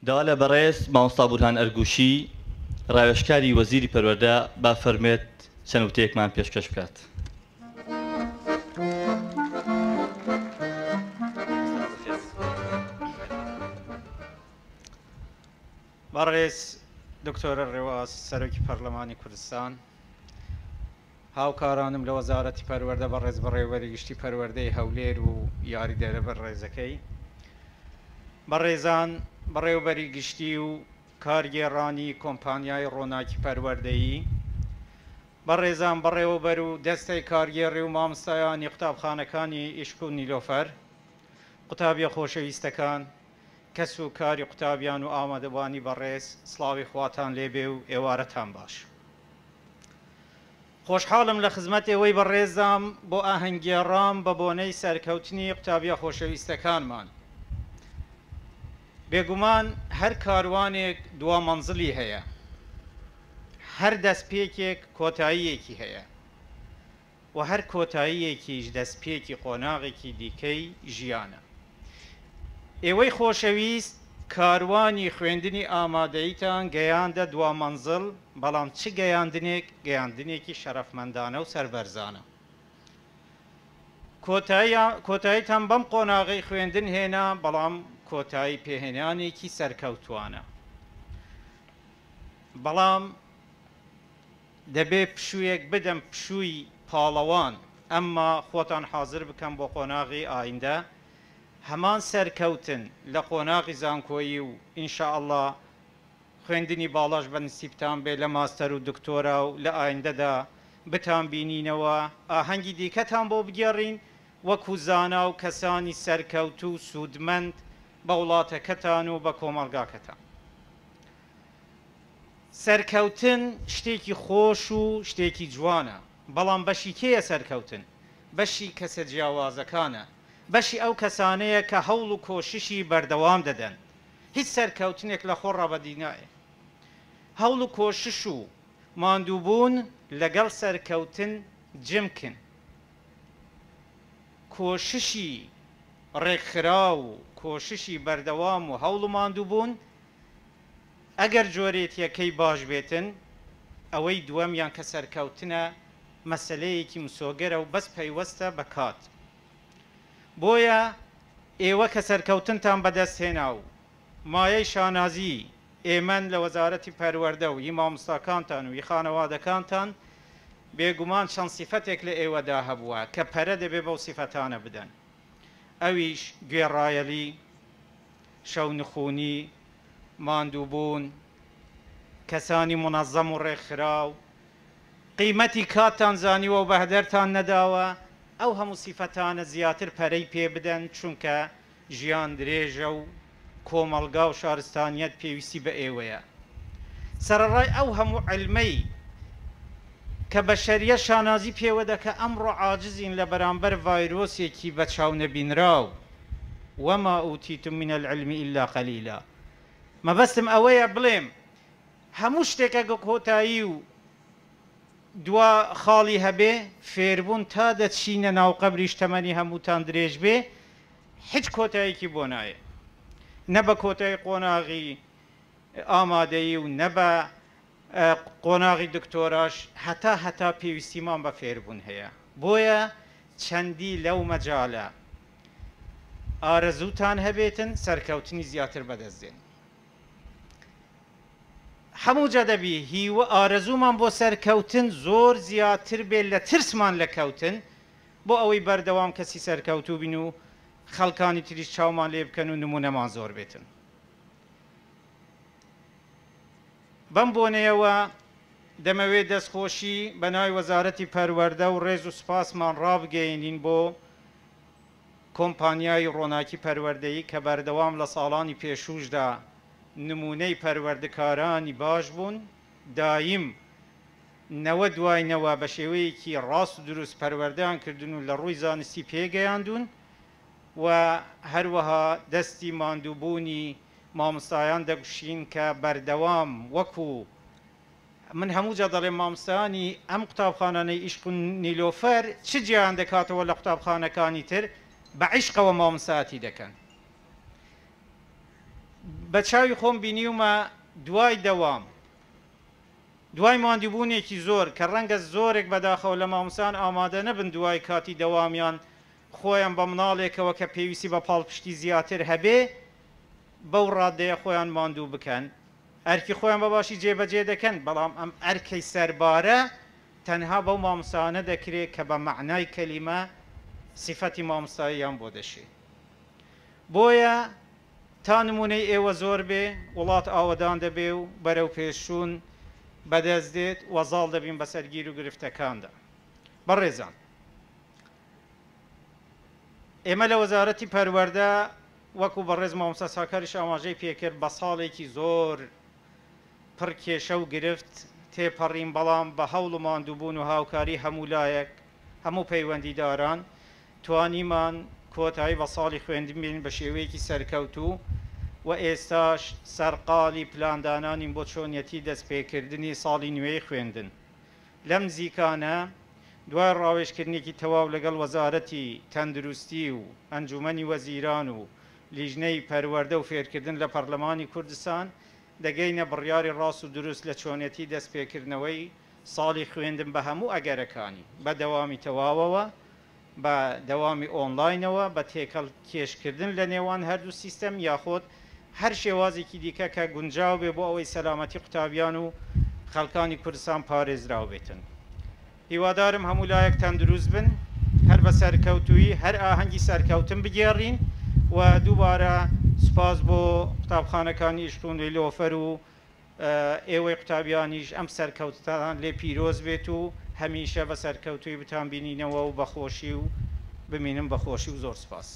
دالا بەڕێز مامۆستا بورهان ئەرگوشی ڕاوێژکاری وەزیری پەروەردە با فەرمێت چەند وتەیەکمان پێشکەش بکات. بەڕێز دکتۆرە ڕێواز سەرۆکی پەرلەمانی کوردستان، هاوکارانم لە وەزارەتی پەروەردە بەڕێز بەڕێوەری گشتی پەروەردەی هەولێر و یاریدەرە بەڕێزەکەی، بەڕێزان بەڕێوەبەری گشتی و کارگێڕانی کۆمپانیای ڕۆناکی پەروەردەیی، بەڕێزان بەڕێوەبەر و دەستەی کارگێڕی و مامۆستایانی قوتابخانەکانی ئیشک و نیلۆفەر، قوتابیە خۆشەویستەکان، کەس و کاری قوتابیان و ئامادەبانی بەڕێز، سڵاوی خواتان لێبێ و ئێوارەتان باش. خۆشحاڵم لە خزمەت ئێوەی بەڕێزام بۆ ئاهەنگگێڕام بە بۆنەی سەرکەوتنی قوتابیە خۆشەویستەکانمان. بێگومان هەر کاروانێک دوا مەنزڵی هەیە، هەر دەستپێکێک کۆتاییەکی هەیە و هەر کۆتاییەکیش دەستپێکی قۆناغێکی دیکەی ژیانە. ئێوەی خۆشەویست کاروانی خوێندنی ئامادەیتان گەیاندە دوا مەنزڵ، بەڵام چ گەیاندنێکی شەرەفمەندانە و سەربەرزانە. کۆتاییتان بەم قۆناغی خوێندن هێنا، بەڵام کۆتایی پێهێنانێکی سەرکەوتوانە. بەڵام دەبێ پشوویەک بدەم پشووی پاڵەوان، ئەمما خۆتان حازر بکەم بۆ قۆناغی ئایندە هەمان سەرکەوتن لە قۆناغی زانکۆیی و ئینشاءڵڵا خوێندنی باڵاش بە نسیبتان بێ لە ماستەر و دکتۆرا و لە ئایندەدا بتان بینینەوە ئاهەنگی دیکەتان بۆ بگێڕین وەکو زانا و کەسانی سەرکەوت و سوودمەند بە وڵاتەکەتان و بە کۆمەڵگاکەتان. سەرکەوتن شتێکی خۆش و شتێکی جوانە، بەڵام بەشی کێیە سەرکەوتن؟ بەشی کەسە جیاوازەکانە، بەشی ئەو کەسانەیە کە هەوڵ و کۆششی بەردەوام دەدەن. هیچ سەرکەوتنێک لە خۆ ڕابەدی نایە. هەوڵ و کۆشش و ماندووبوون لەگەڵ سەرکەوتن جمکن. کۆششی ڕێکخرا و کۆششی بەردەوام و هەوڵ و ماندووبوون ئەگەر جۆرێتیەکەی باش بێتن، ئەوەی دووەمیان کە سەرکەوتنە مەسەلەیەکی مسۆگەرە و بەس پەیوەستە بە کات. بۆیە ئێوە کە سەرکەوتنتان بەدەست هێنا و مایەی شانازی ئێمەن لە وەزارەتی پەروەردە و هی مامۆستاکانتان و هی خانەوادەکانتان بێگومان چەند سیفەتێک لە ئێوەدا هەبووە کە پەرە دەبێ بەو سیفەتانە بدەن. ئەویش گوێڕایەلی، شەونخوونی، ماندووبوون، کەسانی منەزەم و ڕێکخراو، قیمەتی کاتتان زانیوە و بەهدەرتان نەداوە، ئەو هەموو سیفەتانە زیاتر پەرەی پێ بدەن، چونکە ژیان درێژە و کۆمەڵگا و شارستانیەت پێویستی بە ئێوەیە. سەرەڕای ئەو هەموو عیلمەی کە بەشەریە شانازی پێوە دەکە ئەمڕۆ عاجزین لە بەرامبەر ڤایرۆسێکی بە چاو نەبینراو، وەما ئوتیتم من العلم ئیلا قەلیلا. مەبەستم ئەوەیە بڵێم هەموو شتێکە کۆتایی و دوا خاڵی هەبێ، فێربوون تا دەچینە ناو قەبریش تەمەنی هەمووتان درێژ بێ، هیچ کۆتاییکی بۆ نایە، نە بە کۆتایی قۆناغی ئامادەیی و نە بە قۆناغی دکتۆراش، هەتا پێویستیمان بە فێربوون هەیە. بۆیە چەندی لەو مەجالە ئارەزووتان هەبێتن سەرکەوتنی زیاتر بەدەستێن. هەموو جەدەبی هیوە ئارەزوومان بۆ سەرکەوتن زۆر زیاتر بێت لە ترسمان لە کەوتن، بۆ ئەوەی بەردەوام کەسی سەرکەوتوو بین و خەڵکانی تریش چاومان لێ بکەن و نمونەمان زۆر بێتن. بەم بۆنەیەوە دەمەوێت دەستخۆشی بە ناوی وەزارەتی پەروەردە و ڕێز و سوپاسمان ڕابگەیەنین بۆ کۆمپانیای ڕۆناکی پەروەردەیی کە بەردەوام لە ساڵانی پێشووشدا نمونەی پەروەردەکارانی باش بوون، دایم نەوە دوایەوە بە شێوەیەکی ڕاست و دروست پەروەردەیان کردن و لە ڕووی زانستی پێگەیاندون و هەروەها دەستی ماندووبوونی مامۆستایان دەگوشین کە بەردەوام وەکو من هەموو جا دەڵێم مامۆستایانی ئەم قوتابخانانەی ئیشق و نیلۆفەر چ جیان دەکاتەوە لە قوتابخانەکانی تر، بە عیشقەوە مامۆستایەتی دەکەن. بە چاوی خۆم بینیومە دوای دەوام دوای ماندووبوونێکی زۆر کە ڕەنگە زۆرێک بەداخەوە لە مامۆسان ئامادە نەبن دوای کاتی دەوامیان خۆیان بە مناڵێکەوە کە پێویستی بە پاڵپشتی زیاتر هەبێ بەو ڕادەیە خۆیان ماندوو بکەن ئەرکی خۆیان بە باشی جێبەجێ دەکەن بەڵام ئەم ئەرکەی سەربارە تەنها بەو مامۆسانە دەکرێت کە بە معنای کەلیمە سیفەتی مامۆستاییان بۆ دەشێ بۆیە تا نمونەی ئێوە زۆر بێ وڵات ئاوەدان دەبێ و بەرەو پێشوون بەدەست دێت وەزاڵ دەبین بەسەرگیر و گرفتەکاندا بەڕێزان ئێمە لە وەزارەتی پەروەردە وەکو بەڕێز مامۆستا ساکاریش ئاماژەی پێکرد بە ساڵێکی زۆر پڕ کێشە و گرفت تێپەڕین بەڵام بە هەوڵ و ماندووبوون و هاوکاری هەموو لایەک هەموو پەیوەندیداران توانیمان کۆتایی بە ساڵی خوێندن بین بە شێوەیەکی سەرکەوتوو و ئێستاش سەرقاڵی پلاندانانین بۆ چۆنیەتی دەستپێکردنی ساڵی نوێی خوێندن لەم نزیکانە دوای ڕاوێژکردنێکی تەواو لەگەڵ وەزارەتی تەندروستی و ئەنجومەنی وەزیران و لیژنەی پەروەردە و فێرکردن لە پەرلەمانی کوردستان دەگەینە بڕیاری ڕاست و دروست لە چۆنیەتی دەستپێکردنەوەی ساڵی خوێندن بە هەموو ئەگەرەکانی بە دەوامی تەواوەوە بە دەوامی ئۆنلاینەوە بە تێکەڵ کێشکردن لە نێوان هەردوو سیستەم یاخۆت هەر شێوازێکی دیکە کە گونجاو بێ بۆ ئەوەی سەلامەتی قوتابیان و خەڵکانی کوردستان پارێزراو بێتن هیوادارم هەموو لایەک تەندروست بن هەر بە سەرکەوتووی هەر ئاهەنگی سەرکەوتن بگێڕین و دووبارە سوپاس بۆ قوتابخانەکانی ئیشتون لۆفەر و ئێوەی قوتابیانیش ئەم سەرکەوتان لێ پیرۆز بێت و هەمیشە بە سەرکەوتوی بتان بینینەوە و بەخۆشی و بمینم بەخۆشی و زۆر سوپاس.